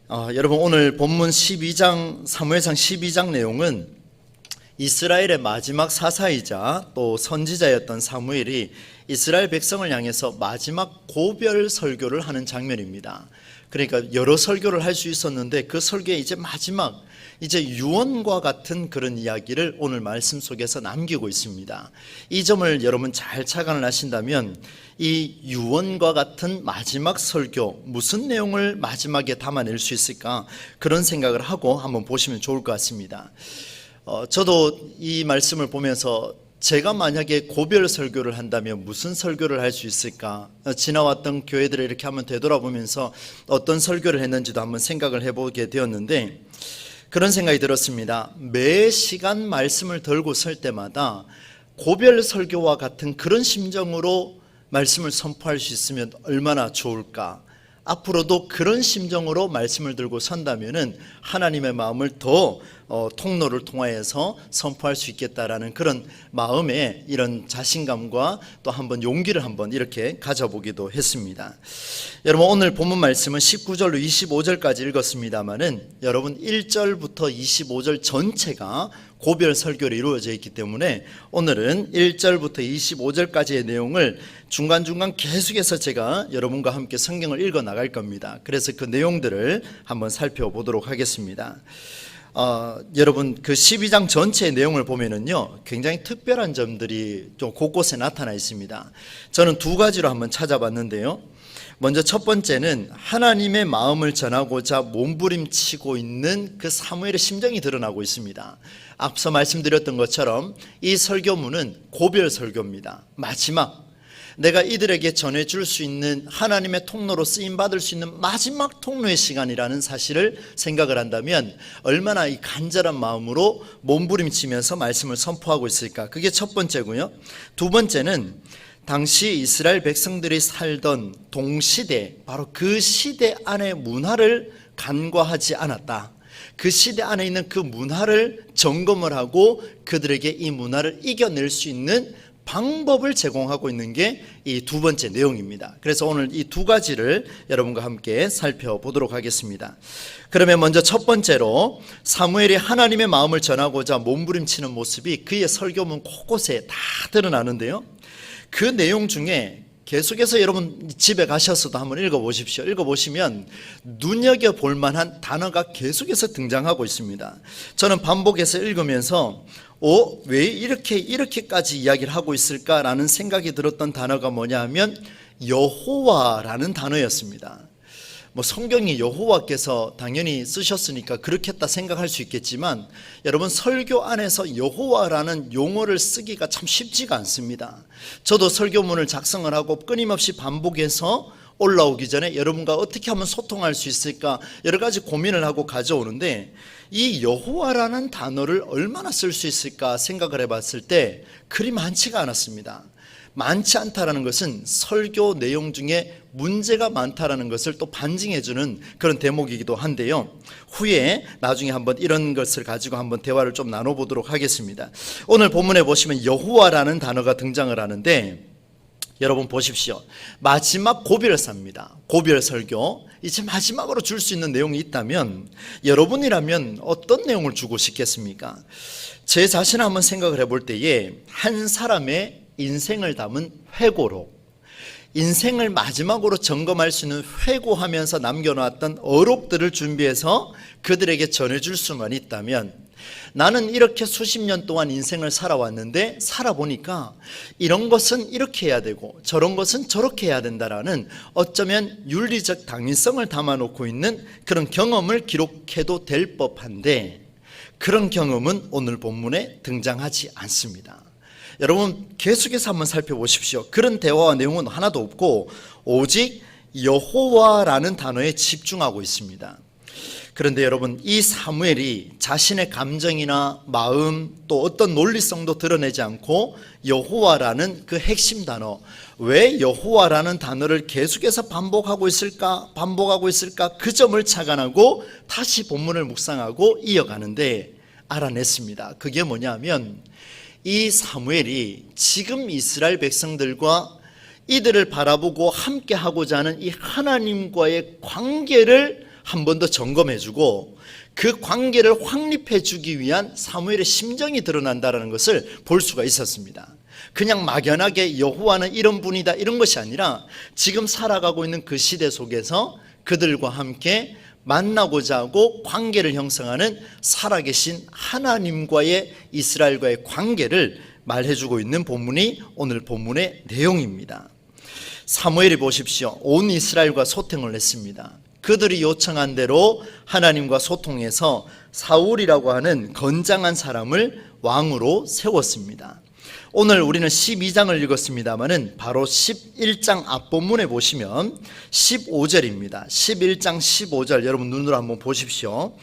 여러분 오늘 본문 12장 사무엘상 12장 내용은 이스라엘의 마지막 사사이자 또 선지자였던 사무엘이 이스라엘 백성을 향해서 마지막 고별 설교를 하는 장면입니다. 그러니까 여러 설교를 할 수 있었는데 그 설교의 이제 마지막 유언과 같은 그런 이야기를 오늘 말씀 속에서 남기고 있습니다. 이 점을 여러분 잘 착안을 하신다면 이 유언과 같은 마지막 설교, 무슨 내용을 마지막에 담아낼 수 있을까, 그런 생각을 하고 한번 보시면 좋을 것 같습니다. 저도 이 말씀을 보면서 제가 만약에 고별 설교를 한다면 무슨 설교를 할 수 있을까, 지나왔던 교회들을 이렇게 한번 되돌아보면서 어떤 설교를 했는지도 한번 생각을 해보게 되었는데, 그런 생각이 들었습니다. 매 시간 말씀을 들고 설 때마다 고별 설교와 같은 그런 심정으로 말씀을 선포할 수 있으면 얼마나 좋을까. 앞으로도 그런 심정으로 말씀을 들고 선다면은 하나님의 마음을 더 통로를 통하여서 선포할 수 있겠다라는 그런 마음에 이런 자신감과 또 한번 용기를 한번 이렇게 가져보기도 했습니다. 여러분 오늘 본문 말씀은 19절로 25절까지 읽었습니다만은 여러분 1절부터 25절 전체가 고별 설교로 이루어져 있기 때문에 오늘은 1절부터 25절까지의 내용을 중간중간 계속해서 제가 여러분과 함께 성경을 읽어 나갈 겁니다. 그래서 그 내용들을 한번 살펴보도록 하겠습니다. 여러분 그 12장 전체의 내용을 보면은요, 굉장히 특별한 점들이 좀 곳곳에 나타나 있습니다. 저는 두 가지로 한번 찾아봤는데요. 먼저 첫 번째는 하나님의 마음을 전하고자 몸부림치고 있는 그 사무엘의 심정이 드러나고 있습니다. 앞서 말씀드렸던 것처럼 이 설교문은 고별 설교입니다. 마지막, 내가 이들에게 전해줄 수 있는, 하나님의 통로로 쓰임받을 수 있는 마지막 통로의 시간이라는 사실을 생각을 한다면 얼마나 이 간절한 마음으로 몸부림치면서 말씀을 선포하고 있을까. 그게 첫 번째고요. 두 번째는 당시 이스라엘 백성들이 살던 동시대, 바로 그 시대 안의 문화를 간과하지 않았다. 그 시대 안에 있는 그 문화를 점검을 하고 그들에게 이 문화를 이겨낼 수 있는 방법을 제공하고 있는 게 이 두 번째 내용입니다. 그래서 오늘 이 두 가지를 여러분과 함께 살펴보도록 하겠습니다. 그러면 먼저 첫 번째로 사무엘이 하나님의 마음을 전하고자 몸부림치는 모습이 그의 설교문 곳곳에 다 드러나는데요, 그 내용 중에 계속해서 여러분 집에 가셔서도 한번 읽어보십시오. 읽어보시면 눈여겨볼 만한 단어가 계속해서 등장하고 있습니다. 저는 반복해서 읽으면서 왜 이렇게까지 이야기를 하고 있을까라는 생각이 들었던 단어가 뭐냐 하면 여호와라는 단어였습니다. 성경이 여호와께서 당연히 쓰셨으니까 그렇겠다 생각할 수 있겠지만, 여러분 설교 안에서 여호와라는 용어를 쓰기가 참 쉽지가 않습니다. 저도 설교문을 작성을 하고 끊임없이 반복해서 올라오기 전에 여러분과 어떻게 하면 소통할 수 있을까 여러 가지 고민을 하고 가져오는데, 이 여호와라는 단어를 얼마나 쓸 수 있을까 생각을 해봤을 때 그리 많지가 않았습니다. 많지 않다라는 것은 설교 내용 중에 문제가 많다라는 것을 또 반증해주는 그런 대목이기도 한데요, 후에 나중에 한번 이런 것을 가지고 한번 대화를 좀 나눠보도록 하겠습니다. 오늘 본문에 보시면 여호와라는 단어가 등장을 하는데, 여러분 보십시오. 마지막 고별사입니다. 고별 설교, 이제 마지막으로 줄 수 있는 내용이 있다면 여러분이라면 어떤 내용을 주고 싶겠습니까? 제 자신을 한번 생각을 해볼 때에 한 사람의 인생을 담은 회고록, 인생을 마지막으로 점검할 수 있는 회고하면서 남겨놓았던 어록들을 준비해서 그들에게 전해줄 수만 있다면, 나는 이렇게 수십 년 동안 인생을 살아왔는데 살아보니까 이런 것은 이렇게 해야 되고 저런 것은 저렇게 해야 된다라는 어쩌면 윤리적 당위성을 담아놓고 있는 그런 경험을 기록해도 될 법한데, 그런 경험은 오늘 본문에 등장하지 않습니다. 여러분 계속해서 한번 살펴보십시오. 그런 대화와 내용은 하나도 없고 오직 여호와라는 단어에 집중하고 있습니다. 그런데 여러분, 이 사무엘이 자신의 감정이나 마음 또 어떤 논리성도 드러내지 않고 여호와라는 그 핵심 단어, 왜 여호와라는 단어를 계속해서 반복하고 있을까 그 점을 착안하고 다시 본문을 묵상하고 이어가는데 알아냈습니다. 그게 뭐냐면, 이 사무엘이 지금 이스라엘 백성들과 이들을 바라보고 함께 하고자 하는 이 하나님과의 관계를 한 번 더 점검해주고 그 관계를 확립해주기 위한 사무엘의 심정이 드러난다는 것을 볼 수가 있었습니다. 그냥 막연하게 여호와는 이런 분이다 이런 것이 아니라 지금 살아가고 있는 그 시대 속에서 그들과 함께 만나고자 하고 관계를 형성하는 살아계신 하나님과의 이스라엘과의 관계를 말해주고 있는 본문이 오늘 본문의 내용입니다. 사무엘이 보십시오. 온 이스라엘과 소통을 했습니다. 그들이 요청한 대로 하나님과 소통해서 사울이라고 하는 건장한 사람을 왕으로 세웠습니다. 오늘 우리는 12장을 읽었습니다마는 바로 11장 앞본문에 보시면 15절입니다. 11장 15절 여러분 눈으로 한번 보십시오.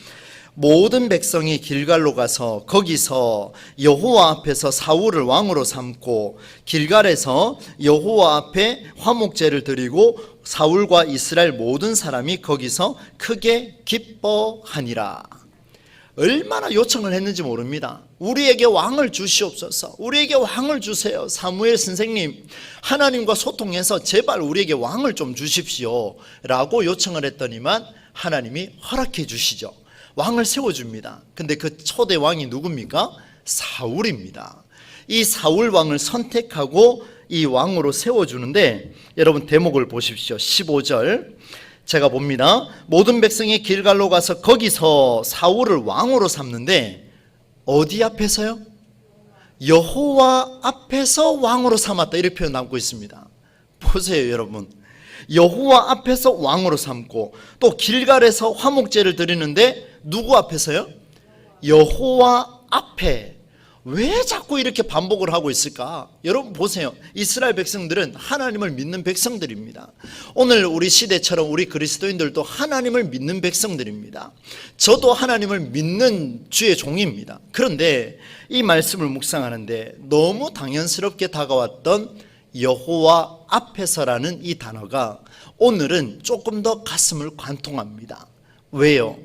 모든 백성이 길갈로 가서 거기서 여호와 앞에서 사울을 왕으로 삼고 길갈에서 여호와 앞에 화목제를 드리고 사울과 이스라엘 모든 사람이 거기서 크게 기뻐하니라. 얼마나 요청을 했는지 모릅니다. 우리에게 왕을 주시옵소서. 우리에게 왕을 주세요. 사무엘 선생님, 하나님과 소통해서 제발 우리에게 왕을 좀 주십시오 라고 요청을 했더니만 하나님이 허락해 주시죠. 왕을 세워줍니다. 근데 그 초대 왕이 누굽니까? 사울입니다. 이 사울 왕을 선택하고 이 왕으로 세워주는데 여러분 대목을 보십시오. 15절 제가 봅니다. 모든 백성이 길갈로 가서 거기서 사울을 왕으로 삼는데 어디 앞에서요? 여호와 앞에서 왕으로 삼았다 이렇게 표현 나오고 있습니다. 보세요 여러분. 여호와 앞에서 왕으로 삼고 또 길갈에서 화목제를 드리는데 누구 앞에서요? 여호와 앞에. 왜 자꾸 이렇게 반복을 하고 있을까? 여러분 보세요. 이스라엘 백성들은 하나님을 믿는 백성들입니다. 오늘 우리 시대처럼 우리 그리스도인들도 하나님을 믿는 백성들입니다. 저도 하나님을 믿는 주의 종입니다. 그런데 이 말씀을 묵상하는데 너무 당연스럽게 다가왔던 여호와 앞에서라는 이 단어가 오늘은 조금 더 가슴을 관통합니다. 왜요?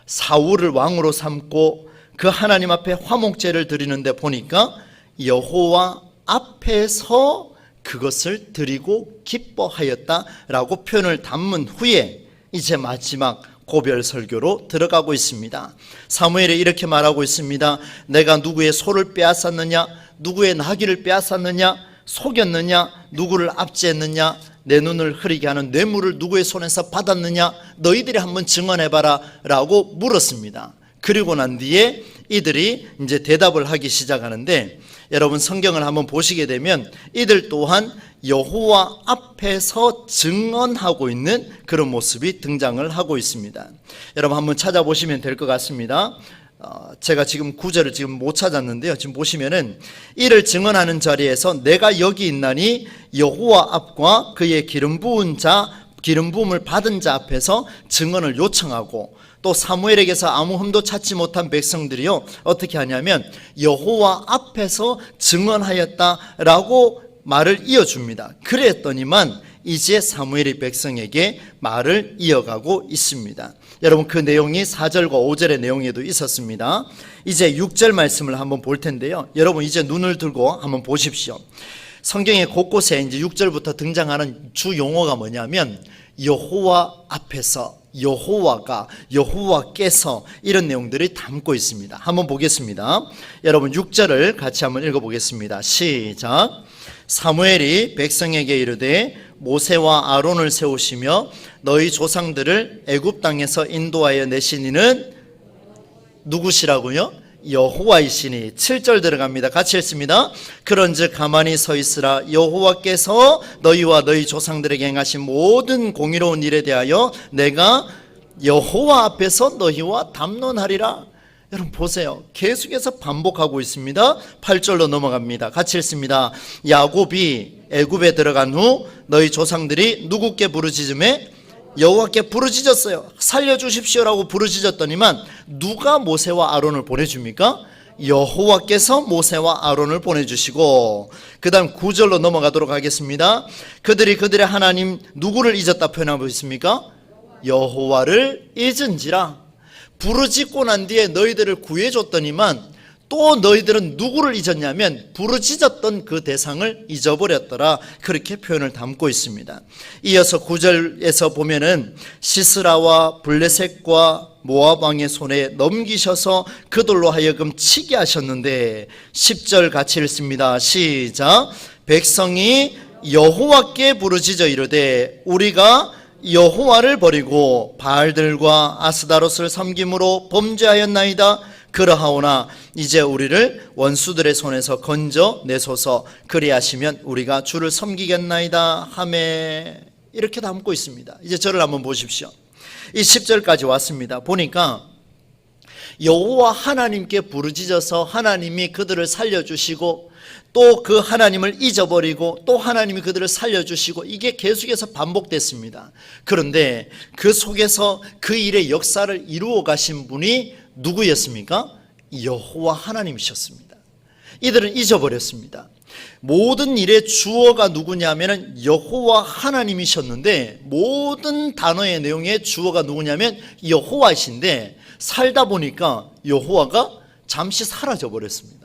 사울을 왕으로 삼고 그 하나님 앞에 화목제를 드리는데 보니까 여호와 앞에서 그것을 드리고 기뻐하였다라고 표현을 담은 후에 이제 마지막 고별 설교로 들어가고 있습니다. 사무엘이 이렇게 말하고 있습니다. 내가 누구의 소를 빼앗았느냐? 누구의 나귀를 빼앗았느냐? 속였느냐? 누구를 압제했느냐? 내 눈을 흐리게 하는 뇌물을 누구의 손에서 받았느냐? 너희들이 한번 증언해봐라 라고 물었습니다. 그리고 난 뒤에 이들이 이제 대답을 하기 시작하는데 여러분 성경을 한번 보시게 되면 이들 또한 여호와 앞에서 증언하고 있는 그런 모습이 등장을 하고 있습니다. 여러분 한번 찾아보시면 될 것 같습니다. 제가 지금 구절을 지금 못 찾았는데요. 지금 보시면은 이를 증언하는 자리에서 내가 여기 있나니 여호와 앞과 그의 기름 부음을 받은 자 앞에서 증언을 요청하고 또 사무엘에게서 아무 흠도 찾지 못한 백성들이요 어떻게 하냐면 여호와 앞에서 증언하였다라고 말을 이어줍니다. 그랬더니만 이제 사무엘이 백성에게 말을 이어가고 있습니다. 여러분 그 내용이 4절과 5절의 내용에도 있었습니다. 이제 6절 말씀을 한번 볼 텐데요. 여러분 이제 눈을 들고 한번 보십시오. 성경의 곳곳에 이제 6절부터 등장하는 주 용어가 뭐냐면 여호와 앞에서, 여호와가, 여호와께서 이런 내용들이 담고 있습니다. 한번 보겠습니다. 여러분 6절을 같이 한번 읽어보겠습니다. 시작. 사무엘이 백성에게 이르되 모세와 아론을 세우시며 너희 조상들을 애굽 땅에서 인도하여 내신 이는 누구시라고요? 여호와이시니. 7절 들어갑니다. 같이 읽습니다. 그런즉 가만히 서 있으라. 여호와께서 너희와 너희 조상들에게 행하신 모든 공의로운 일에 대하여 내가 여호와 앞에서 너희와 담론하리라. 여러분 보세요. 계속해서 반복하고 있습니다. 8절로 넘어갑니다. 같이 읽습니다. 야곱이 애굽에 들어간 후 너희 조상들이 누구께 부르짖음에? 여호와께 부르짖었어요. 살려주십시오라고 부르짖었더니만 누가 모세와 아론을 보내줍니까? 여호와께서 모세와 아론을 보내주시고 그 다음 9절로 넘어가도록 하겠습니다. 그들이 그들의 하나님 누구를 잊었다 표현하고 있습니까? 여호와를 잊은지라. 부르짖고 난 뒤에 너희들을 구해줬더니만 또 너희들은 누구를 잊었냐면 부르짖었던 그 대상을 잊어버렸더라. 그렇게 표현을 담고 있습니다. 이어서 9절에서 보면은 시스라와 블레셋과 모압 왕의 손에 넘기셔서 그들로 하여금 치게 하셨는데 10절 같이 읽습니다. 시작. 백성이 여호와께 부르짖어 이르되 우리가 여호와를 버리고 바알들과 아스다롯을 섬김으로 범죄하였나이다. 그러하오나 이제 우리를 원수들의 손에서 건져 내소서. 그리하시면 우리가 주를 섬기겠나이다 하매. 이렇게 담고 있습니다. 이제 저를 한번 보십시오. 이 10절까지 왔습니다. 보니까 여호와 하나님께 부르짖어서 하나님이 그들을 살려주시고 또 그 하나님을 잊어버리고 또 하나님이 그들을 살려주시고 이게 계속해서 반복됐습니다. 그런데 그 속에서 그 일의 역사를 이루어 가신 분이 누구였습니까? 여호와 하나님이셨습니다. 이들은 잊어버렸습니다. 모든 일의 주어가 누구냐면 여호와 하나님이셨는데 모든 단어의 내용의 주어가 누구냐면 여호와이신데 살다 보니까 여호와가 잠시 사라져 버렸습니다.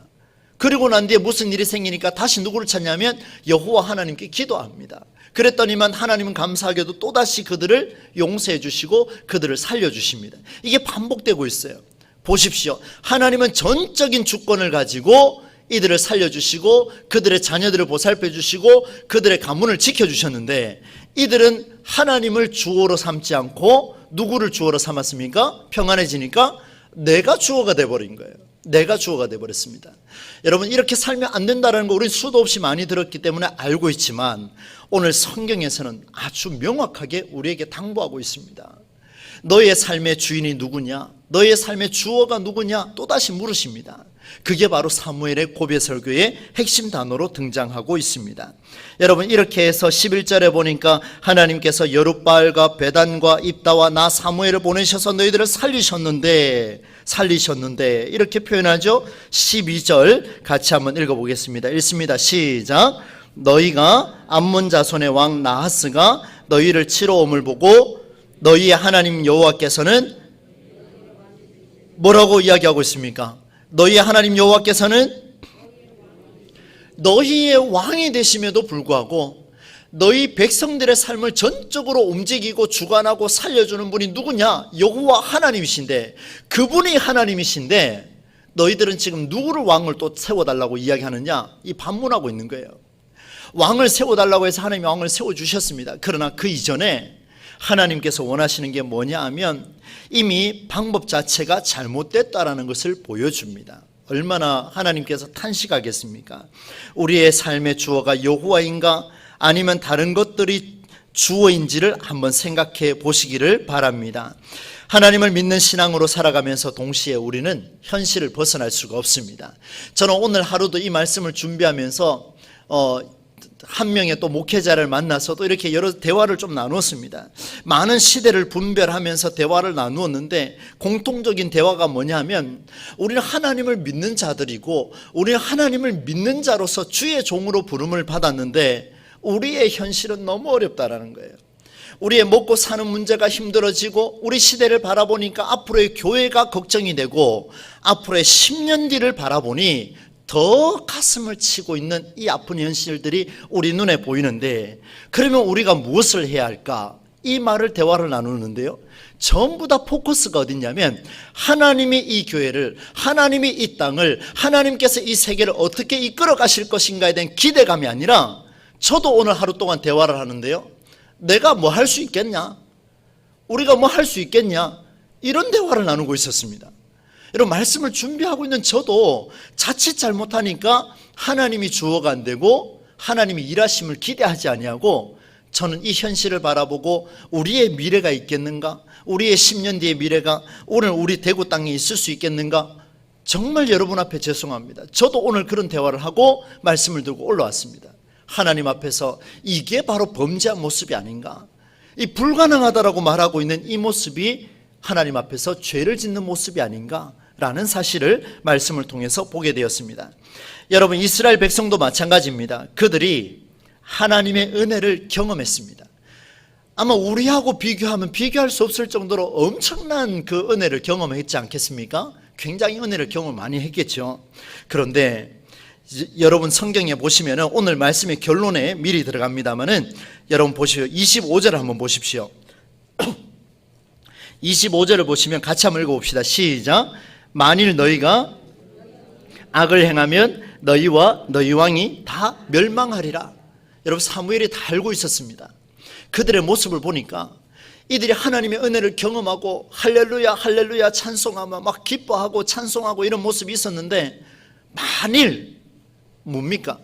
그리고 난 뒤에 무슨 일이 생기니까 다시 누구를 찾냐면 여호와 하나님께 기도합니다. 그랬더니만 하나님은 감사하게도 또다시 그들을 용서해 주시고 그들을 살려 주십니다. 이게 반복되고 있어요. 보십시오. 하나님은 전적인 주권을 가지고 이들을 살려주시고 그들의 자녀들을 보살펴 주시고 그들의 가문을 지켜주셨는데 이들은 하나님을 주어로 삼지 않고 누구를 주어로 삼았습니까? 평안해지니까 내가 주어가 돼버린 거예요. 내가 주어가 돼버렸습니다. 여러분, 이렇게 살면 안 된다는 거 우리 수도 없이 많이 들었기 때문에 알고 있지만 오늘 성경에서는 아주 명확하게 우리에게 당부하고 있습니다. 너의 삶의 주인이 누구냐? 너의 삶의 주어가 누구냐? 또다시 물으십니다. 그게 바로 사무엘의 고백 설교의 핵심 단어로 등장하고 있습니다. 여러분, 이렇게 해서 11절에 보니까 하나님께서 여룻바알과 베단과 입다와 나 사무엘을 보내셔서 너희들을 살리셨는데 이렇게 표현하죠. 12절 같이 한번 읽어보겠습니다. 읽습니다. 시작. 너희가 암몬 자손의 왕 나하스가 너희를 치러 옴을 보고 너희의 하나님 여호와께서는 뭐라고 이야기하고 있습니까? 너희의 하나님 여호와께서는 너희의 왕이 되심에도 불구하고 너희 백성들의 삶을 전적으로 움직이고 주관하고 살려주는 분이 누구냐? 여호와 하나님이신데, 그분이 하나님이신데 너희들은 지금 누구를 왕을 또 세워달라고 이야기하느냐? 이 반문하고 있는 거예요. 왕을 세워달라고 해서 하나님이 왕을 세워주셨습니다. 그러나 그 이전에 하나님께서 원하시는 게 뭐냐 하면 이미 방법 자체가 잘못됐다라는 것을 보여줍니다. 얼마나 하나님께서 탄식하겠습니까? 우리의 삶의 주어가 여호와인가 아니면 다른 것들이 주어인지를 한번 생각해 보시기를 바랍니다. 하나님을 믿는 신앙으로 살아가면서 동시에 우리는 현실을 벗어날 수가 없습니다. 저는 오늘 하루도 이 말씀을 준비하면서 한 명의 또 목회자를 만나서 또 이렇게 여러 대화를 좀 나누었습니다. 많은 시대를 분별하면서 대화를 나누었는데 공통적인 대화가 뭐냐면 우리는 하나님을 믿는 자들이고 우리는 하나님을 믿는 자로서 주의 종으로 부름을 받았는데 우리의 현실은 너무 어렵다라는 거예요. 우리의 먹고 사는 문제가 힘들어지고 우리 시대를 바라보니까 앞으로의 교회가 걱정이 되고 앞으로의 10년 뒤를 바라보니 더 가슴을 치고 있는 이 아픈 현실들이 우리 눈에 보이는데 그러면 우리가 무엇을 해야 할까? 이 말을 대화를 나누는데요, 전부 다 포커스가 어딨냐면 하나님이 이 교회를, 하나님이 이 땅을, 하나님께서 이 세계를 어떻게 이끌어 가실 것인가에 대한 기대감이 아니라 저도 오늘 하루 동안 대화를 하는데요, 내가 뭐 할 수 있겠냐? 우리가 뭐 할 수 있겠냐? 이런 대화를 나누고 있었습니다. 여러분, 말씀을 준비하고 있는 저도 자칫 잘못하니까 하나님이 주어가 안 되고 하나님이 일하심을 기대하지 아니하고 저는 이 현실을 바라보고 우리의 미래가 있겠는가? 우리의 10년 뒤의 미래가 오늘 우리 대구 땅에 있을 수 있겠는가? 정말 여러분 앞에 죄송합니다. 저도 오늘 그런 대화를 하고 말씀을 들고 올라왔습니다. 하나님 앞에서 이게 바로 범죄한 모습이 아닌가? 이 불가능하다라고 말하고 있는 이 모습이 하나님 앞에서 죄를 짓는 모습이 아닌가? 라는 사실을 말씀을 통해서 보게 되었습니다. 여러분, 이스라엘 백성도 마찬가지입니다. 그들이 하나님의 은혜를 경험했습니다. 아마 우리하고 비교하면 비교할 수 없을 정도로 엄청난 그 은혜를 경험했지 않겠습니까? 굉장히 은혜를 경험을 많이 했겠죠. 그런데 여러분 성경에 보시면은 오늘 말씀의 결론에 미리 들어갑니다만은 여러분 보시오. 25절을 한번 보십시오. 25절을 보시면 같이 한번 읽어봅시다. 시작. 만일 너희가 악을 행하면 너희와 너희 왕이 다 멸망하리라. 여러분 사무엘이 다 알고 있었습니다. 그들의 모습을 보니까 이들이 하나님의 은혜를 경험하고 할렐루야 할렐루야 찬송하며 막 기뻐하고 찬송하고 이런 모습이 있었는데, 만일 뭡니까?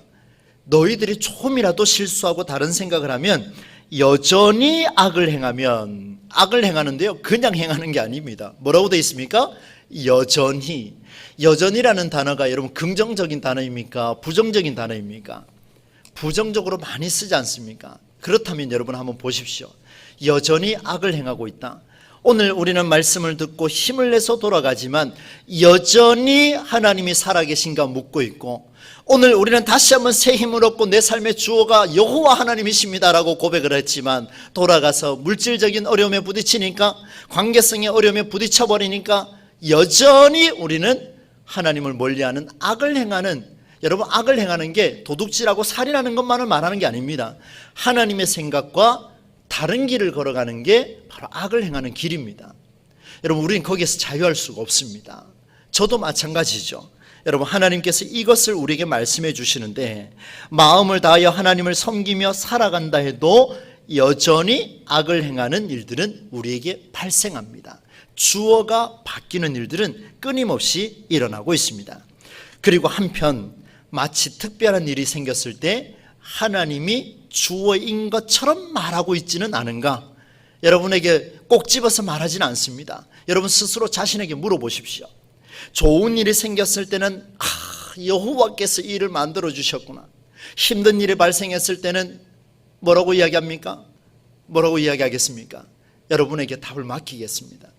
너희들이 조금이라도 실수하고 다른 생각을 하면 여전히 악을 행하면, 악을 행하는데요 그냥 행하는 게 아닙니다. 뭐라고 되어 있습니까? 여전히. 여전히라는 단어가 여러분 긍정적인 단어입니까? 부정적인 단어입니까? 부정적으로 많이 쓰지 않습니까? 그렇다면 여러분 한번 보십시오. 여전히 악을 행하고 있다. 오늘 우리는 말씀을 듣고 힘을 내서 돌아가지만 여전히 하나님이 살아계신가 묻고 있고, 오늘 우리는 다시 한번 새 힘을 얻고 내 삶의 주어가 여호와 하나님이십니다라고 고백을 했지만 돌아가서 물질적인 어려움에 부딪히니까, 관계성의 어려움에 부딪혀버리니까 여전히 우리는 하나님을 멀리하는 악을 행하는, 여러분 악을 행하는 게 도둑질하고 살인하는 것만을 말하는 게 아닙니다. 하나님의 생각과 다른 길을 걸어가는 게 바로 악을 행하는 길입니다. 여러분 우리는 거기에서 자유할 수가 없습니다. 저도 마찬가지죠. 여러분 하나님께서 이것을 우리에게 말씀해 주시는데, 마음을 다하여 하나님을 섬기며 살아간다 해도 여전히 악을 행하는 일들은 우리에게 발생합니다. 주어가 바뀌는 일들은 끊임없이 일어나고 있습니다. 그리고 한편 마치 특별한 일이 생겼을 때 하나님이 주어인 것처럼 말하고 있지는 않은가? 여러분에게 꼭 집어서 말하지는 않습니다. 여러분 스스로 자신에게 물어보십시오. 좋은 일이 생겼을 때는 여호와께서 이 일을 만들어 주셨구나. 힘든 일이 발생했을 때는 뭐라고 이야기합니까? 뭐라고 이야기하겠습니까? 여러분에게 답을 맡기겠습니다.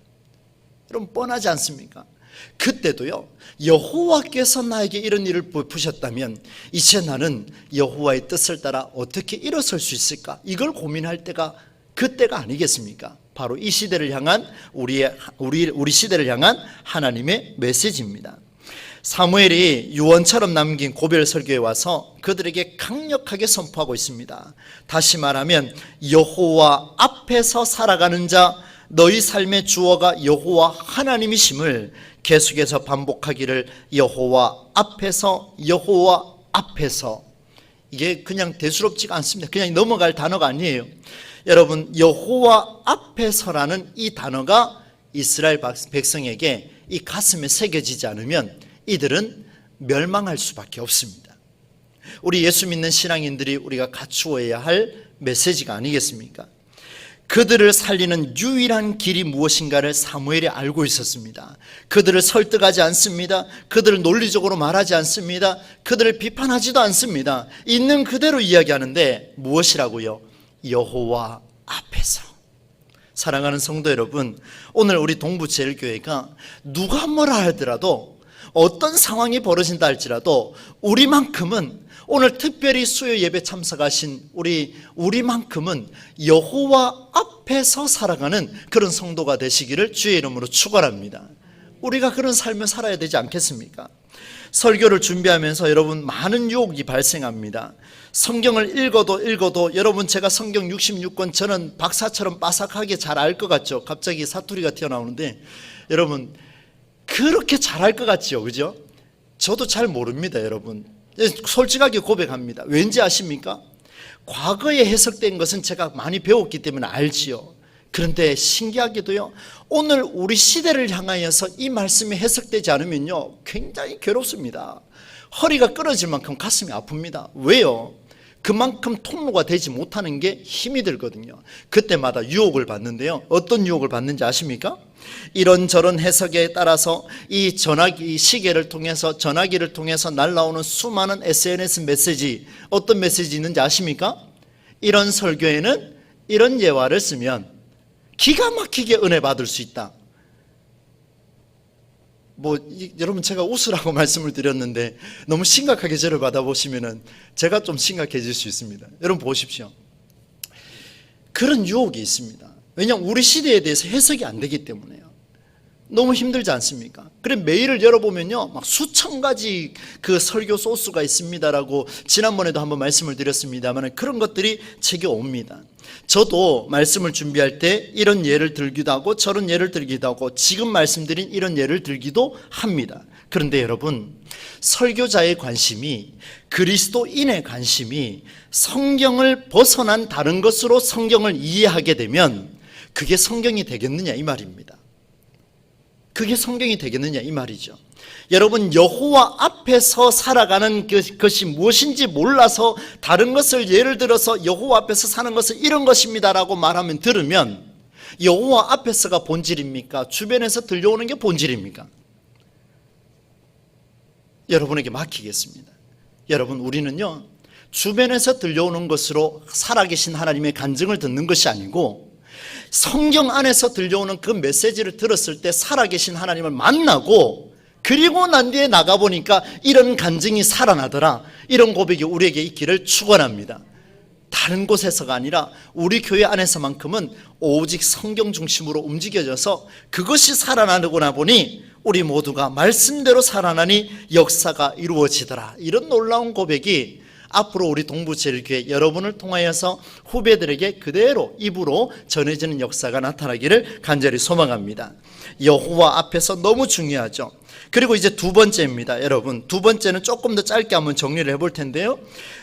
여러분 뻔하지 않습니까? 그때도요 여호와께서 나에게 이런 일을 베푸셨다면 이제 나는 여호와의 뜻을 따라 어떻게 일어설 수 있을까? 이걸 고민할 때가 그때가 아니겠습니까? 바로 이 시대를 향한 우리 시대를 향한 하나님의 메시지입니다. 사무엘이 유언처럼 남긴 고별 설교에 와서 그들에게 강력하게 선포하고 있습니다. 다시 말하면 여호와 앞에서 살아가는 자, 너희 삶의 주어가 여호와 하나님이심을 계속해서 반복하기를, 여호와 앞에서, 여호와 앞에서. 이게 그냥 대수롭지가 않습니다. 그냥 넘어갈 단어가 아니에요. 여러분 여호와 앞에서라는 이 단어가 이스라엘 백성에게 이 가슴에 새겨지지 않으면 이들은 멸망할 수밖에 없습니다. 우리 예수 믿는 신앙인들이 우리가 갖추어야 할 메시지가 아니겠습니까? 그들을 살리는 유일한 길이 무엇인가를 사무엘이 알고 있었습니다. 그들을 설득하지 않습니다. 그들을 논리적으로 말하지 않습니다. 그들을 비판하지도 않습니다. 있는 그대로 이야기하는데 무엇이라고요? 여호와 앞에서. 사랑하는 성도 여러분, 오늘 우리 동부제일교회가 누가 뭐라 하더라도, 어떤 상황이 벌어진다 할지라도 우리만큼은, 오늘 특별히 수요 예배 참석하신 우리만큼은 여호와 앞에서 살아가는 그런 성도가 되시기를 주의 이름으로 축원합니다. 우리가 그런 삶을 살아야 되지 않겠습니까? 설교를 준비하면서 여러분 많은 유혹이 발생합니다. 성경을 읽어도 여러분 제가 성경 66권 저는 박사처럼 빠삭하게 잘 알 것 같죠? 갑자기 사투리가 튀어나오는데 여러분 그렇게 잘 알 것 같죠? 그죠? 저도 잘 모릅니다. 여러분 솔직하게 고백합니다. 왠지 아십니까? 과거에 해석된 것은 제가 많이 배웠기 때문에 알지요. 그런데 신기하게도요 오늘 우리 시대를 향하여서 이 말씀이 해석되지 않으면요 굉장히 괴롭습니다. 허리가 끊어질 만큼 가슴이 아픕니다. 왜요? 그만큼 통로가 되지 못하는 게 힘이 들거든요. 그때마다 유혹을 받는데요, 어떤 유혹을 받는지 아십니까? 이런저런 해석에 따라서 이 전화기 시계를 통해서, 전화기를 통해서 날라오는 수많은 SNS 메시지, 어떤 메시지 있는지 아십니까? 이런 설교에는 이런 예화를 쓰면 기가 막히게 은혜 받을 수 있다. 여러분 제가 웃으라고 말씀을 드렸는데 너무 심각하게 저를 받아보시면 제가 좀 심각해질 수 있습니다. 여러분 보십시오. 그런 유혹이 있습니다. 왜냐하면 우리 시대에 대해서 해석이 안 되기 때문에요. 너무 힘들지 않습니까? 그래 메일을 열어보면요 막 수천 가지 그 설교 소스가 있습니다라고 지난번에도 한번 말씀을 드렸습니다만 그런 것들이 제게 옵니다. 저도 말씀을 준비할 때 이런 예를 들기도 하고 저런 예를 들기도 하고 지금 말씀드린 이런 예를 들기도 합니다. 그런데 여러분, 설교자의 관심이, 그리스도인의 관심이 성경을 벗어난 다른 것으로 성경을 이해하게 되면 그게 성경이 되겠느냐 이 말입니다. 그게 성경이 되겠느냐 이 말이죠. 여러분, 여호와 앞에서 살아가는 것이 무엇인지 몰라서 다른 것을 예를 들어서 여호와 앞에서 사는 것은 이런 것입니다라고 말하면 들으면 여호와 앞에서가 본질입니까? 주변에서 들려오는 게 본질입니까? 여러분에게 맡기겠습니다. 여러분, 우리는요 주변에서 들려오는 것으로 살아계신 하나님의 간증을 듣는 것이 아니고 성경 안에서 들려오는 그 메시지를 들었을 때 살아계신 하나님을 만나고 그리고 난 뒤에 나가보니까 이런 간증이 살아나더라, 이런 고백이 우리에게 있기를 축원합니다. 다른 곳에서가 아니라 우리 교회 안에서만큼은 오직 성경 중심으로 움직여져서 그것이 살아나고 보니 우리 모두가 말씀대로 살아나니 역사가 이루어지더라. 이런 놀라운 고백이 앞으로 우리 동부제일교회 여러분을 통하여서 후배들에게 그대로 입으로 전해지는 역사가 나타나기를 간절히 소망합니다. 여호와 앞에서 너무 중요하죠. 그리고 이제 두 번째입니다. 여러분, 두 번째는 조금 더 짧게 한번 정리를 해볼 텐데요,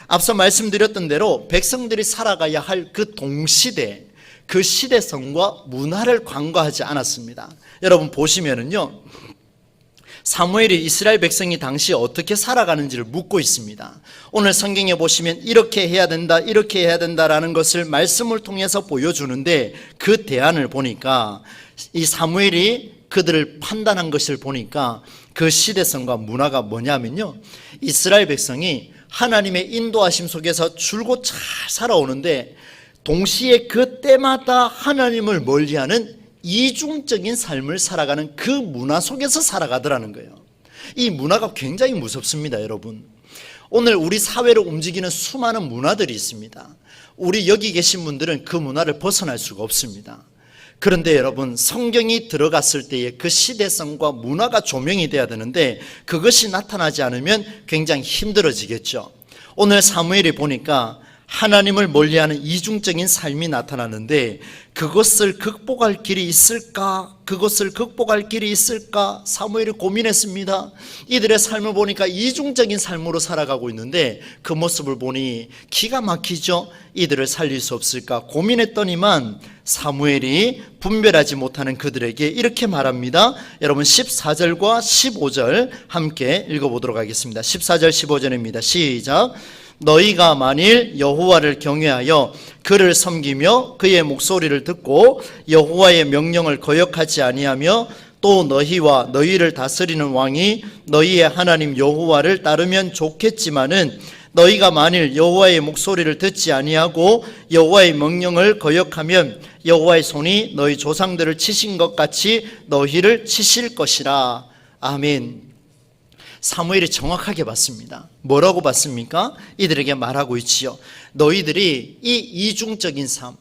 앞서 말씀드렸던 대로 백성들이 살아가야 할 그 동시대, 그 시대성과 문화를 간과하지 않았습니다. 여러분 보시면은요, 사무엘이 이스라엘 백성이 당시 어떻게 살아가는지를 묻고 있습니다. 오늘 성경에 보시면 이렇게 해야 된다, 이렇게 해야 된다라는 것을 말씀을 통해서 보여주는데 그 대안을 보니까 이 사무엘이 그들을 판단한 것을 보니까 그 시대성과 문화가 뭐냐면요, 이스라엘 백성이 하나님의 인도하심 속에서 줄곧 잘 살아오는데 동시에 그 때마다 하나님을 멀리하는 이중적인 삶을 살아가는 그 문화 속에서 살아가더라는 거예요. 이 문화가 굉장히 무섭습니다. 여러분, 오늘 우리 사회를 움직이는 수많은 문화들이 있습니다. 우리 여기 계신 분들은 그 문화를 벗어날 수가 없습니다. 그런데 여러분, 성경이 들어갔을 때에 그 시대성과 문화가 조명이 돼야 되는데 그것이 나타나지 않으면 굉장히 힘들어지겠죠. 오늘 사무엘이 보니까 하나님을 멀리하는 이중적인 삶이 나타나는데 그것을 극복할 길이 있을까? 그것을 극복할 길이 있을까? 사무엘이 고민했습니다. 이들의 삶을 보니까 이중적인 삶으로 살아가고 있는데 그 모습을 보니 기가 막히죠. 이들을 살릴 수 없을까 고민했더니만 사무엘이 분별하지 못하는 그들에게 이렇게 말합니다. 여러분 14절과 15절 함께 읽어보도록 하겠습니다. 14절 15절입니다. 시작. 너희가 만일 여호와를 경외하여 그를 섬기며 그의 목소리를 듣고 여호와의 명령을 거역하지 아니하며 또 너희와 너희를 다스리는 왕이 너희의 하나님 여호와를 따르면 좋겠지만은 너희가 만일 여호와의 목소리를 듣지 아니하고 여호와의 명령을 거역하면 여호와의 손이 너희 조상들을 치신 것 같이 너희를 치실 것이라. 아멘. 사무엘이 정확하게 봤습니다. 뭐라고 봤습니까? 이들에게 말하고 있지요. 너희들이 이 이중적인 삶,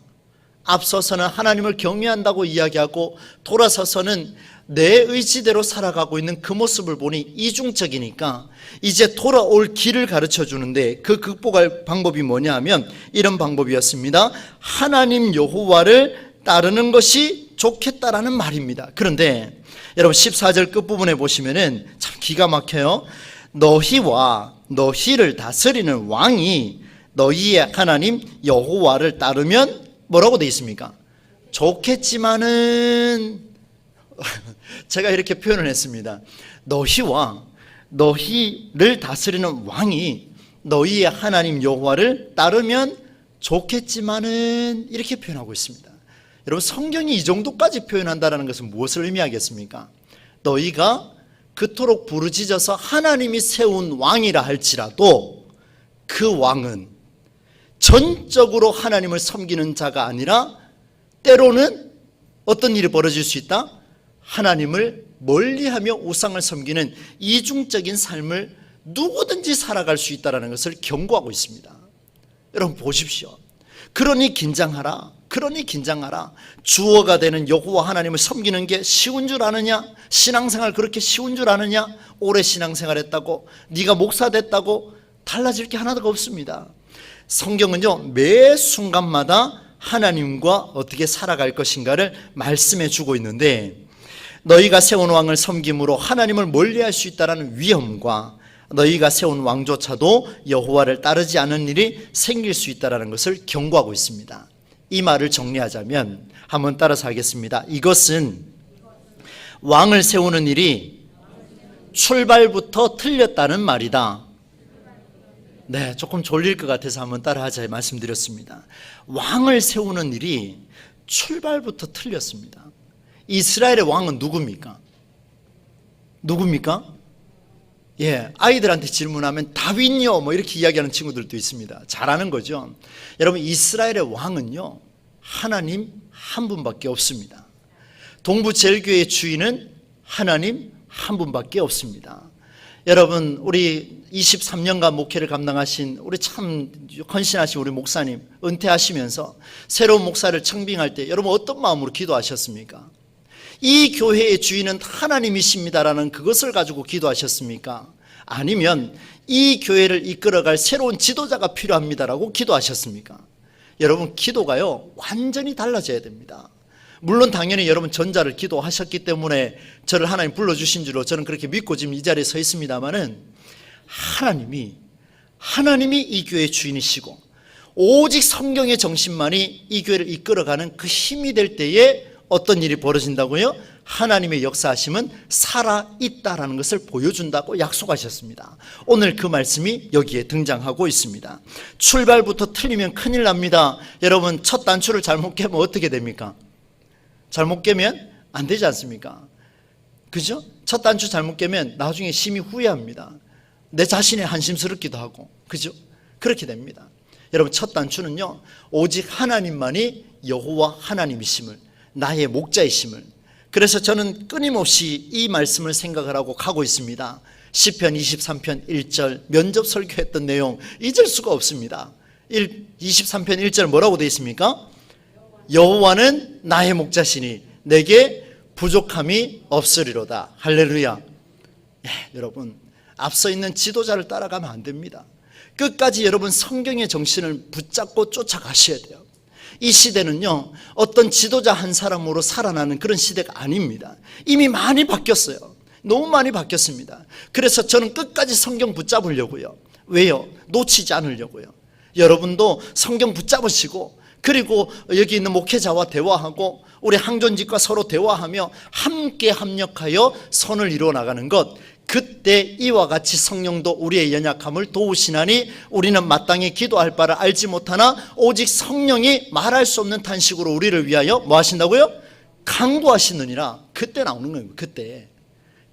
앞서서는 하나님을 경외한다고 이야기하고 돌아서서는 내 의지대로 살아가고 있는 그 모습을 보니 이중적이니까 이제 돌아올 길을 가르쳐 주는데 그 극복할 방법이 뭐냐 하면 이런 방법이었습니다. 하나님 여호와를 따르는 것이 좋겠다라는 말입니다. 그런데 여러분 14절 끝부분에 보시면은 참 기가 막혀요. 너희와 너희를 다스리는 왕이 너희의 하나님 여호와를 따르면 뭐라고 되어 있습니까? 좋겠지만은 제가 이렇게 표현을 했습니다. 너희와 너희를 다스리는 왕이 너희의 하나님 여호와를 따르면 좋겠지만은 이렇게 표현하고 있습니다. 여러분, 성경이 이 정도까지 표현한다는 것은 무엇을 의미하겠습니까? 너희가 그토록 부르짖어서 하나님이 세운 왕이라 할지라도 그 왕은 전적으로 하나님을 섬기는 자가 아니라 때로는 어떤 일이 벌어질 수 있다? 하나님을 멀리하며 우상을 섬기는 이중적인 삶을 누구든지 살아갈 수 있다는 것을 경고하고 있습니다. 여러분 보십시오. 그러니 긴장하라. 그러니 긴장하라. 주어가 되는 여호와 하나님을 섬기는 게 쉬운 줄 아느냐? 신앙생활 그렇게 쉬운 줄 아느냐? 오래 신앙생활 했다고, 네가 목사 됐다고 달라질 게 하나도 없습니다. 성경은요, 매 순간마다 하나님과 어떻게 살아갈 것인가를 말씀해 주고 있는데, 너희가 세운 왕을 섬김으로 하나님을 멀리할 수 있다는 위험과 너희가 세운 왕조차도 여호와를 따르지 않은 일이 생길 수 있다는 것을 경고하고 있습니다. 이 말을 정리하자면 한번 따라서 하겠습니다. 이것은 왕을 세우는 일이 출발부터 틀렸다는 말이다. 네, 조금 졸릴 것 같아서 한번 따라하자 말씀드렸습니다. 왕을 세우는 일이 출발부터 틀렸습니다. 이스라엘의 왕은 누굽니까? 누굽니까? 예, 아이들한테 질문하면 다윗요 뭐 이렇게 이야기하는 친구들도 있습니다. 잘하는 거죠. 여러분, 이스라엘의 왕은요, 하나님 한 분밖에 없습니다. 동부제일교회의 주인은 하나님 한 분밖에 없습니다. 여러분, 우리 23년간 목회를 감당하신 우리 참 헌신하신 우리 목사님 은퇴하시면서 새로운 목사를 청빙할 때 여러분 어떤 마음으로 기도하셨습니까? 이 교회의 주인은 하나님이십니다라는 그것을 가지고 기도하셨습니까? 아니면 이 교회를 이끌어갈 새로운 지도자가 필요합니다라고 기도하셨습니까? 여러분, 기도가요 완전히 달라져야 됩니다. 물론 당연히 여러분 전자를 기도하셨기 때문에 저를 하나님 불러주신 줄로 저는 그렇게 믿고 지금 이 자리에 서 있습니다마는, 하나님이 이 교회의 주인이시고 오직 성경의 정신만이 이 교회를 이끌어가는 그 힘이 될 때에 어떤 일이 벌어진다고요? 하나님의 역사하심은 살아있다라는 것을 보여준다고 약속하셨습니다. 오늘 그 말씀이 여기에 등장하고 있습니다. 출발부터 틀리면 큰일 납니다. 여러분, 첫 단추를 잘못 깨면 어떻게 됩니까? 잘못 깨면 안 되지 않습니까? 그죠? 첫 단추 잘못 깨면 나중에 심히 후회합니다. 내 자신이 한심스럽기도 하고, 그죠? 그렇게 됩니다. 여러분, 첫 단추는요, 오직 하나님만이 여호와 하나님이심을, 나의 목자이심을, 그래서 저는 끊임없이 이 말씀을 생각을 하고 가고 있습니다. 시편 23편 1절 면접 설교했던 내용 잊을 수가 없습니다. 23편 1절 뭐라고 되어 있습니까? 여호와는 나의 목자시니 내게 부족함이 없으리로다. 할렐루야. 예, 여러분, 앞서 있는 지도자를 따라가면 안 됩니다. 끝까지 여러분 성경의 정신을 붙잡고 쫓아가셔야 돼요. 이 시대는요, 어떤 지도자 한 사람으로 살아나는 그런 시대가 아닙니다. 이미 많이 바뀌었어요. 너무 많이 바뀌었습니다. 그래서 저는 끝까지 성경 붙잡으려고요. 왜요? 놓치지 않으려고요. 여러분도 성경 붙잡으시고, 그리고 여기 있는 목회자와 대화하고 우리 항존직과 서로 대화하며 함께 합력하여 선을 이루어 나가는 것, 그때 이와 같이 성령도 우리의 연약함을 도우시나니 우리는 마땅히 기도할 바를 알지 못하나 오직 성령이 말할 수 없는 탄식으로 우리를 위하여 뭐 하신다고요? 강구하시느니라. 그때 나오는 거예요.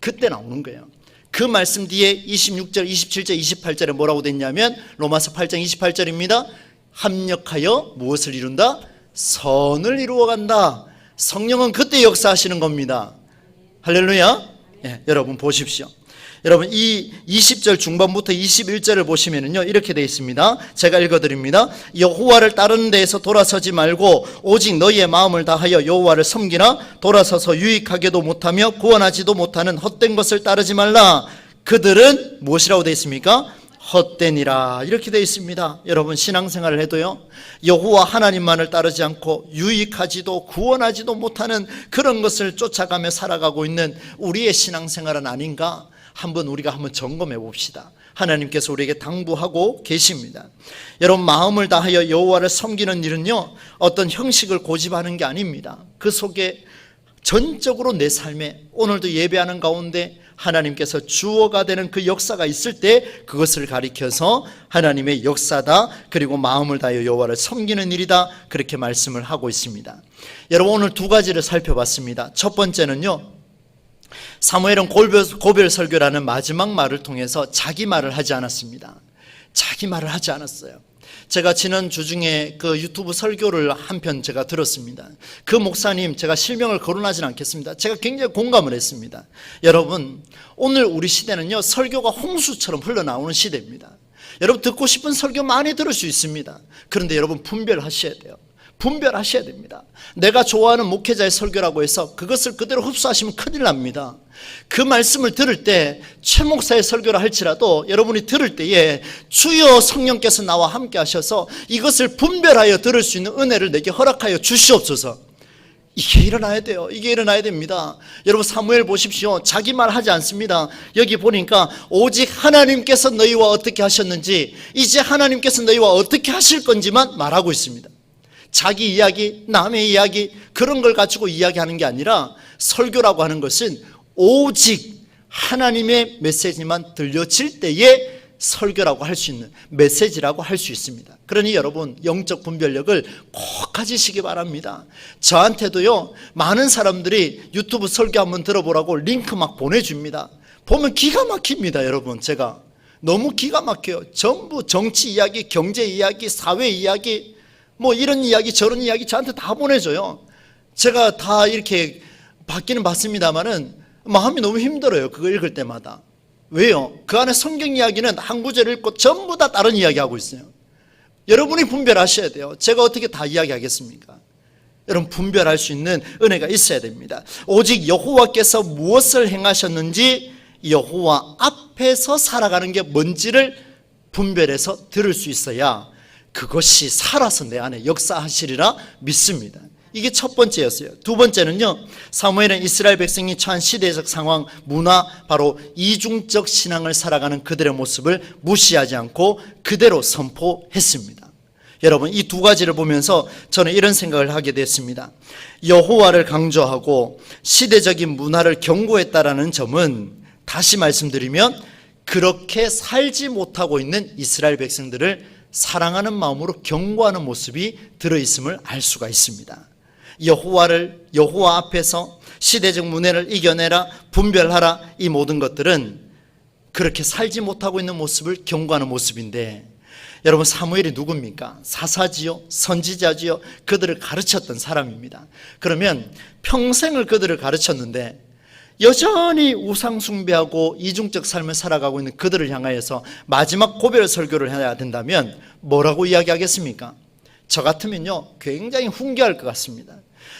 그때 나오는 거예요. 그 말씀 뒤에 26절, 27절, 28절에 뭐라고 됐냐면 로마서 8장 28절입니다. 합력하여 무엇을 이룬다? 선을 이루어간다. 성령은 그때 역사하시는 겁니다. 할렐루야. 예, 여러분 보십시오. 여러분, 이 20절 중반부터 21절을 보시면은요, 이렇게 되어 있습니다. 제가 읽어드립니다. 여호와를 따르는 데에서 돌아서지 말고 오직 너희의 마음을 다하여 여호와를 섬기나 돌아서서 유익하게도 못하며 구원하지도 못하는 헛된 것을 따르지 말라. 그들은 무엇이라고 되어 있습니까? 헛되니라. 이렇게 되어 있습니다. 여러분, 신앙생활을 해도요, 여호와 하나님만을 따르지 않고 유익하지도 구원하지도 못하는 그런 것을 쫓아가며 살아가고 있는 우리의 신앙생활은 아닌가? 우리가 한번 점검해 봅시다. 하나님께서 우리에게 당부하고 계십니다. 여러분, 마음을 다하여 여호와를 섬기는 일은요, 어떤 형식을 고집하는 게 아닙니다. 그 속에 전적으로 내 삶에, 오늘도 예배하는 가운데 하나님께서 주어가 되는 그 역사가 있을 때 그것을 가리켜서 하나님의 역사다, 그리고 마음을 다하여 여호와를 섬기는 일이다, 그렇게 말씀을 하고 있습니다. 여러분, 오늘 두 가지를 살펴봤습니다. 첫 번째는요, 사무엘은 고별 설교라는 마지막 말을 통해서 자기 말을 하지 않았습니다. 자기 말을 하지 않았어요. 제가 지난 주 중에 그 유튜브 설교를 한 편 제가 들었습니다. 그 목사님, 제가 실명을 거론하진 않겠습니다. 제가 굉장히 공감을 했습니다. 여러분, 오늘 우리 시대는요, 설교가 홍수처럼 흘러나오는 시대입니다. 여러분, 듣고 싶은 설교 많이 들을 수 있습니다. 그런데 여러분, 분별하셔야 돼요. 분별하셔야 됩니다. 내가 좋아하는 목회자의 설교라고 해서 그것을 그대로 흡수하시면 큰일 납니다. 그 말씀을 들을 때 최 목사의 설교라 할지라도 여러분이 들을 때에 주여 성령께서 나와 함께 하셔서 이것을 분별하여 들을 수 있는 은혜를 내게 허락하여 주시옵소서. 이게 일어나야 돼요. 이게 일어나야 됩니다. 여러분 사무엘 보십시오. 자기 말 하지 않습니다. 여기 보니까 오직 하나님께서 너희와 어떻게 하셨는지, 이제 하나님께서 너희와 어떻게 하실 건지만 말하고 있습니다. 자기 이야기, 남의 이야기, 그런 걸 가지고 이야기하는 게 아니라 설교라고 하는 것은 오직 하나님의 메시지만 들려질 때에 설교라고 할 수 있는, 메시지라고 할 수 있습니다. 그러니 여러분 영적 분별력을 꼭 가지시기 바랍니다. 저한테도요, 많은 사람들이 유튜브 설교 한번 들어보라고 링크 막 보내줍니다. 보면 기가 막힙니다. 여러분, 제가 너무 기가 막혀요. 전부 정치 이야기, 경제 이야기, 사회 이야기, 뭐 이런 이야기 저런 이야기 저한테 다 보내줘요. 제가 다 이렇게 받기는 받습니다만은 마음이 너무 힘들어요. 그거 읽을 때마다. 왜요? 그 안에 성경 이야기는 한 구절 읽고 전부 다 다른 이야기하고 있어요. 여러분이 분별하셔야 돼요. 제가 어떻게 다 이야기하겠습니까? 여러분 분별할 수 있는 은혜가 있어야 됩니다. 오직 여호와께서 무엇을 행하셨는지 여호와 앞에서 살아가는 게 뭔지를 분별해서 들을 수 있어야 그것이 살아서 내 안에 역사하시리라 믿습니다. 이게 첫 번째였어요. 두 번째는요, 사무엘은 이스라엘 백성이 처한 시대적 상황, 문화, 바로 이중적 신앙을 살아가는 그들의 모습을 무시하지 않고 그대로 선포했습니다. 여러분 이 두 가지를 보면서 저는 이런 생각을 하게 됐습니다. 여호와를 강조하고 시대적인 문화를 경고했다라는 점은 다시 말씀드리면 그렇게 살지 못하고 있는 이스라엘 백성들을 사랑하는 마음으로 경고하는 모습이 들어있음을 알 수가 있습니다. 여호와 앞에서 시대적 문화를 이겨내라, 분별하라, 이 모든 것들은 그렇게 살지 못하고 있는 모습을 경고하는 모습인데, 여러분 사무엘이 누굽니까? 사사지요, 선지자지요, 그들을 가르쳤던 사람입니다. 그러면 평생을 그들을 가르쳤는데 여전히 우상 숭배하고 이중적 삶을 살아가고 있는 그들을 향하여서 마지막 고별 설교를 해야 된다면 뭐라고 이야기하겠습니까? 저 같으면요 굉장히 훈계할 것 같습니다.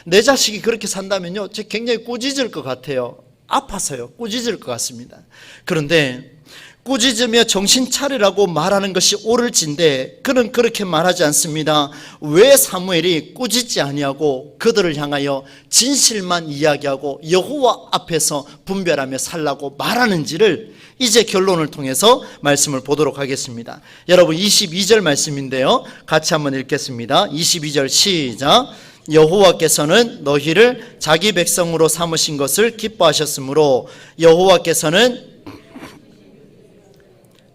내 자식이 그렇게 산다면요 저 굉장히 꾸짖을 것 같아요. 아파서요. 꾸짖을 것 같습니다. 그런데 꾸짖으며 정신 차리라고 말하는 것이 옳을진데 그는 그렇게 말하지 않습니다. 왜 사무엘이 꾸짖지 아니하고 그들을 향하여 진실만 이야기하고 여호와 앞에서 분별하며 살라고 말하는지를 이제 결론을 통해서 말씀을 보도록 하겠습니다. 여러분 22절 말씀인데요, 같이 한번 읽겠습니다. 22절 시작. 여호와께서는 너희를 자기 백성으로 삼으신 것을 기뻐하셨으므로 여호와께서는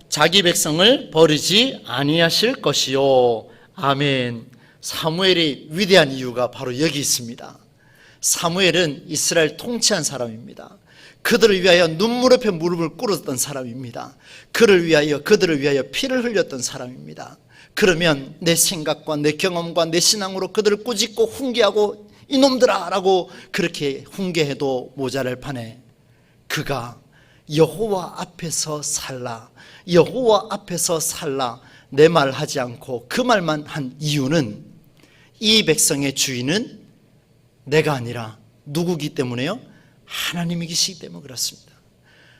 자기 백성을 버리지 아니하실 것이요. 아멘. 사무엘이 위대한 이유가 바로 여기 있습니다. 사무엘은 이스라엘 통치한 사람입니다. 그들을 위하여 눈물 옆에 무릎을 꿇었던 사람입니다. 그들을 위하여 피를 흘렸던 사람입니다. 그러면 내 생각과 내 경험과 내 신앙으로 그들을 꾸짖고 훈계하고 이놈들아 라고 그렇게 훈계해도 모자랄 판에 그가 여호와 앞에서 살라, 여호와 앞에서 살라 내 말 하지 않고 그 말만 한 이유는 이 백성의 주인은 내가 아니라 누구기 때문에요? 하나님이시기 때문에 그렇습니다.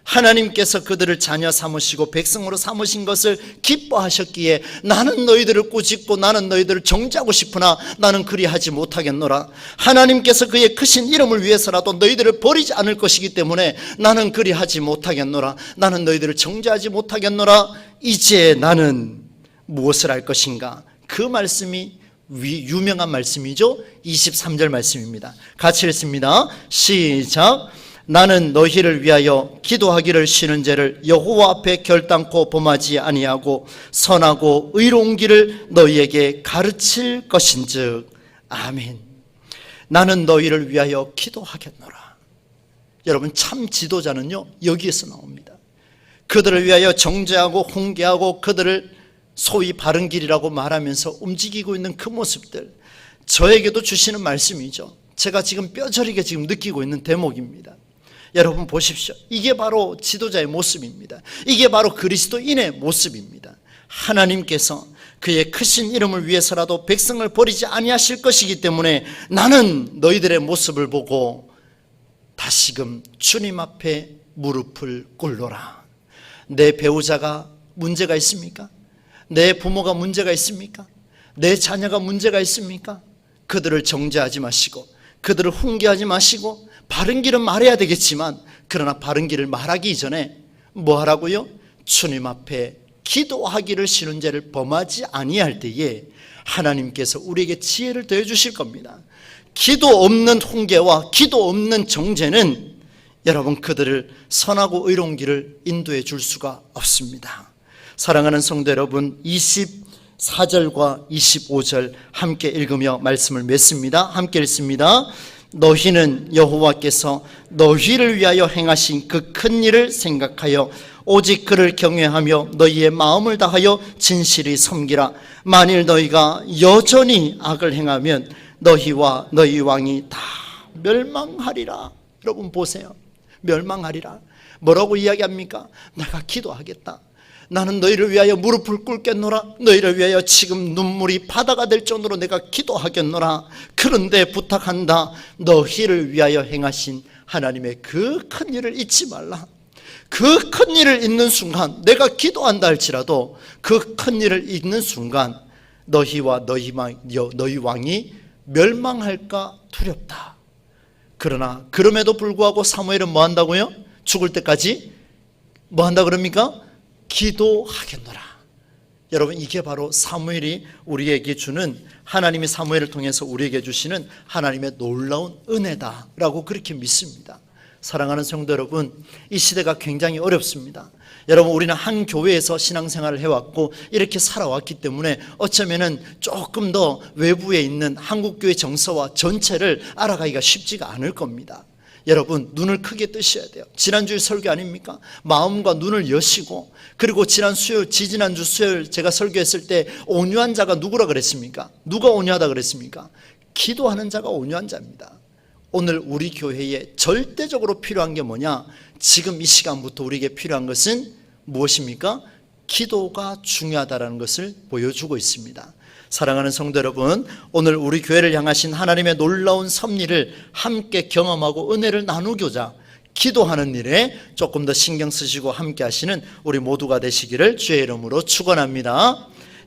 하나님께서 그들을 자녀 삼으시고 백성으로 삼으신 것을 기뻐하셨기에 나는 너희들을 꾸짖고 나는 너희들을 정죄하고 싶으나 나는 그리하지 못하겠노라. 하나님께서 그의 크신 이름을 위해서라도 너희들을 버리지 않을 것이기 때문에 나는 그리하지 못하겠노라. 나는 너희들을 정죄하지 못하겠노라. 이제 나는 무엇을 할 것인가? 그 말씀이 유명한 말씀이죠. 23절 말씀입니다. 같이 읽습니다. 시작. 나는 너희를 위하여 기도하기를 쉬는 죄를 여호와 앞에 결단코 범하지 아니하고 선하고 의로운 길을 너희에게 가르칠 것인즉. 아멘. 나는 너희를 위하여 기도하겠노라. 여러분 참 지도자는요 여기에서 나옵니다. 그들을 위하여 정죄하고 훈계하고 그들을 소위 바른 길이라고 말하면서 움직이고 있는 그 모습들, 저에게도 주시는 말씀이죠. 제가 지금 뼈저리게 지금 느끼고 있는 대목입니다. 여러분 보십시오. 이게 바로 지도자의 모습입니다. 이게 바로 그리스도인의 모습입니다. 하나님께서 그의 크신 이름을 위해서라도 백성을 버리지 아니하실 것이기 때문에 나는 너희들의 모습을 보고 다시금 주님 앞에 무릎을 꿇노라. 내 배우자가 문제가 있습니까? 내 부모가 문제가 있습니까? 내 자녀가 문제가 있습니까? 그들을 정죄하지 마시고 그들을 훈계하지 마시고 바른 길은 말해야 되겠지만 그러나 바른 길을 말하기 이전에 뭐 하라고요? 주님 앞에 기도하기를 싫은 죄를 범하지 아니할 때에 하나님께서 우리에게 지혜를 더해 주실 겁니다. 기도 없는 훈계와 기도 없는 정죄는 여러분 그들을 선하고 의로운 길을 인도해 줄 수가 없습니다. 사랑하는 성도 여러분, 24절과 25절 함께 읽으며 말씀을 맺습니다. 함께 읽습니다. 너희는 여호와께서 너희를 위하여 행하신 그 큰 일을 생각하여 오직 그를 경외하며 너희의 마음을 다하여 진실히 섬기라. 만일 너희가 여전히 악을 행하면 너희와 너희 왕이 다 멸망하리라. 여러분 보세요. 멸망하리라. 뭐라고 이야기합니까? 내가 기도하겠다. 나는 너희를 위하여 무릎을 꿇겠노라. 너희를 위하여 지금 눈물이 바다가 될 정도로 내가 기도하겠노라. 그런데 부탁한다. 너희를 위하여 행하신 하나님의 그 큰 일을 잊지 말라. 그 큰 일을 잊는 순간, 내가 기도한다 할지라도 그 큰 일을 잊는 순간 너희와 너희 왕이 멸망할까 두렵다. 그러나 그럼에도 불구하고 사무엘은 뭐 한다고요? 죽을 때까지 뭐 한다 그럽니까? 기도하겠노라. 여러분 이게 바로 사무엘이 우리에게 주는, 하나님이 사무엘을 통해서 우리에게 주시는 하나님의 놀라운 은혜다라고 그렇게 믿습니다. 사랑하는 성도 여러분, 이 시대가 굉장히 어렵습니다. 여러분 우리는 한 교회에서 신앙생활을 해왔고 이렇게 살아왔기 때문에 어쩌면은 조금 더 외부에 있는 한국교회 정서와 전체를 알아가기가 쉽지가 않을 겁니다. 여러분 눈을 크게 뜨셔야 돼요. 지난주에 설교 아닙니까? 마음과 눈을 여시고, 그리고 지지난주 수요일 제가 설교했을 때 온유한 자가 누구라 그랬습니까? 누가 온유하다 그랬습니까? 기도하는 자가 온유한 자입니다. 오늘 우리 교회에 절대적으로 필요한 게 뭐냐? 지금 이 시간부터 우리에게 필요한 것은 무엇입니까? 기도가 중요하다는 것을 보여주고 있습니다. 사랑하는 성도 여러분, 오늘 우리 교회를 향하신 하나님의 놀라운 섭리를 함께 경험하고 은혜를 나누고자 기도하는 일에 조금 더 신경 쓰시고 함께 하시는 우리 모두가 되시기를 주의 이름으로 축원합니다.